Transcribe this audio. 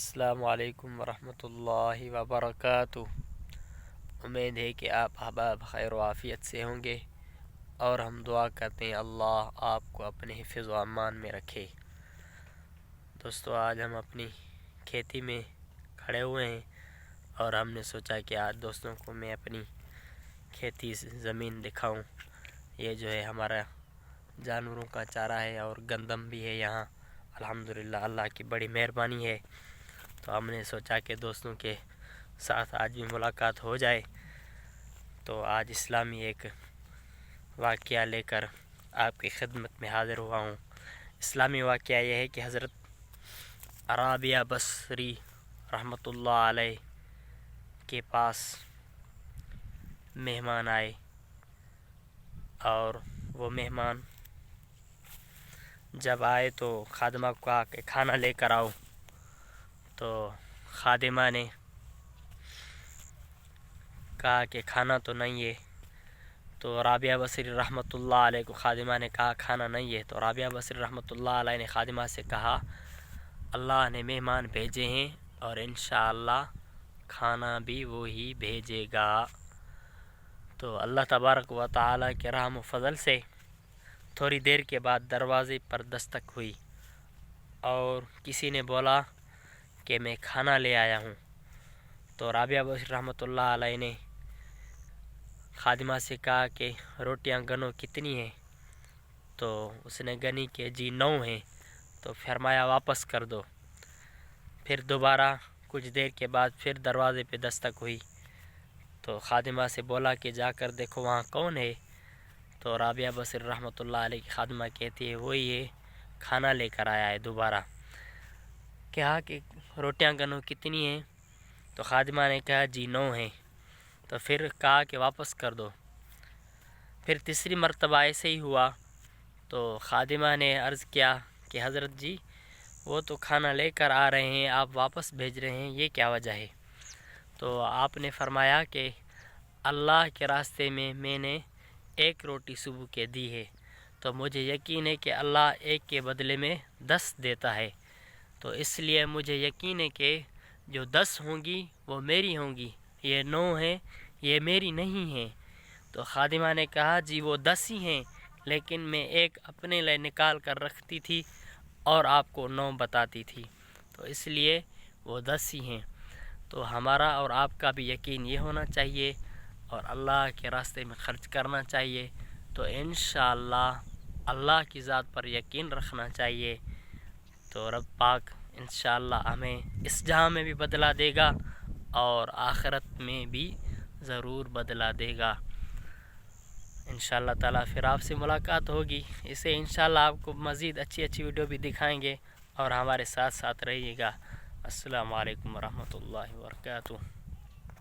السلام علیکم ورحمۃ اللہ وبرکاتہ۔ امید ہے کہ آپ احباب خیر و عافیت سے ہوں گے، اور ہم دعا کرتے ہیں اللہ آپ کو اپنے حفظ و امان میں رکھے۔ دوستو، آج ہم اپنی کھیتی میں کھڑے ہوئے ہیں اور ہم نے سوچا کہ آج دوستوں کو میں اپنی کھیتی زمین دکھاؤں۔ یہ جو ہے ہمارا جانوروں کا چارہ ہے اور گندم بھی ہے یہاں، الحمدللہ اللہ کی بڑی مہربانی ہے۔ تو ہم نے سوچا کہ دوستوں کے ساتھ آج بھی ملاقات ہو جائے، تو آج اسلامی ایک واقعہ لے کر آپ کی خدمت میں حاضر ہوا ہوں۔ اسلامی واقعہ یہ ہے کہ حضرت رابعہ بصری رحمۃ اللہ علیہ کے پاس مہمان آئے، اور وہ مہمان جب آئے تو خادمہ کو کہا کہ کھانا لے کر آؤ، تو خادمہ نے کہا کہ کھانا تو نہیں ہے۔ تو رابعہ بصری رحمۃ اللہ علیہ کو خادمہ نے کہا کھانا نہیں ہے، تو رابعہ بصری رحمۃ اللہ علیہ نے خادمہ سے کہا اللہ نے مہمان بھیجے ہیں اور انشاءاللہ کھانا بھی وہی بھیجے گا۔ تو اللہ تبارک و تعالیٰ کے رحم و فضل سے تھوڑی دیر کے بعد دروازے پر دستک ہوئی، اور کسی نے بولا کہ میں کھانا لے آیا ہوں۔ تو رابعہ بصری رحمۃ اللہ علیہ نے خادمہ سے کہا کہ روٹیاں گنو کتنی ہیں؟ تو اس نے گنی کہ جی 9 ہیں۔ تو فرمایا واپس کر دو۔ پھر دوبارہ کچھ دیر کے بعد پھر دروازے پہ دستک ہوئی، تو خادمہ سے بولا کہ جا کر دیکھو وہاں کون ہے؟ تو رابعہ بصری رحمۃ اللہ علیہ کی خادمہ کہتی ہے وہی ہے، کھانا لے کر آیا ہے دوبارہ۔ کہا کہ روٹیاں گنو کتنی ہیں؟ تو خادمہ نے کہا جی 9 ہیں۔ تو پھر کہا کہ واپس کر دو۔ پھر تیسری مرتبہ ایسے ہی ہوا، تو خادمہ نے عرض کیا کہ حضرت جی وہ تو کھانا لے کر آ رہے ہیں، آپ واپس بھیج رہے ہیں، یہ کیا وجہ ہے؟ تو آپ نے فرمایا کہ اللہ کے راستے میں نے 1 روٹی صبح کے دی ہے، تو مجھے یقین ہے کہ اللہ 1 کے بدلے میں 10 دیتا ہے، تو اس لیے مجھے یقین ہے کہ جو 10 ہوں گی وہ میری ہوں گی، یہ 9 ہیں یہ میری نہیں ہیں۔ تو خادمہ نے کہا جی وہ 10 ہی ہیں، لیکن میں 1 اپنے لیے نکال کر رکھتی تھی اور آپ کو 9 بتاتی تھی، تو اس لیے وہ 10 ہی ہیں۔ تو ہمارا اور آپ کا بھی یقین یہ ہونا چاہیے، اور اللہ کے راستے میں خرچ کرنا چاہیے، تو انشاءاللہ اللہ کی ذات پر یقین رکھنا چاہیے، تو رب پاک انشاءاللہ ہمیں اس جہاں میں بھی بدلہ دے گا اور آخرت میں بھی ضرور بدلہ دے گا۔ انشاءاللہ تعالیٰ پھر آپ سے ملاقات ہوگی، اسے انشاءاللہ آپ کو مزید اچھی ویڈیو بھی دکھائیں گے، اور ہمارے ساتھ رہیے گا۔ السلام علیکم ورحمۃ اللہ وبرکاتہ۔